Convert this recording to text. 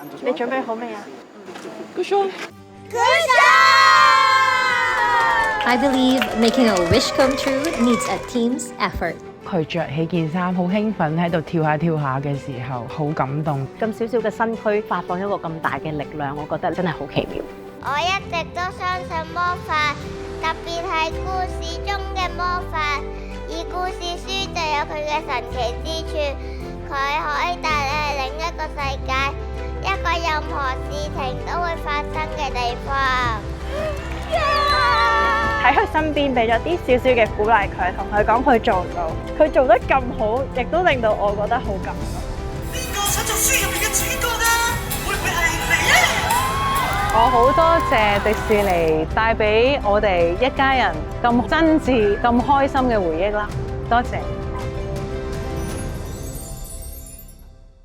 你準備好未啊？ Good job. I believe making a wish come true needs a team's effort. 佢着起件衫，好興奮喺度跳下跳下嘅時候，好感動。咁少少嘅身軀發放一個咁大嘅力量，我覺得真係好奇妙。我一直都相信魔法，特別係故事中嘅魔法，而故事書就有佢嘅神奇之處，佢可以帶你去另一個世界，一個任何事情都會發生嘅地方。喺佢身邊俾咗啲少少嘅鼓勵佢，同佢講佢做到，佢做得咁好，亦都令到我覺得好感動。邊個想做書入面嘅主角啊？會唔會係你啊？我好多謝迪士尼帶俾我哋一家人咁真摯、咁開心嘅回憶啦，多謝。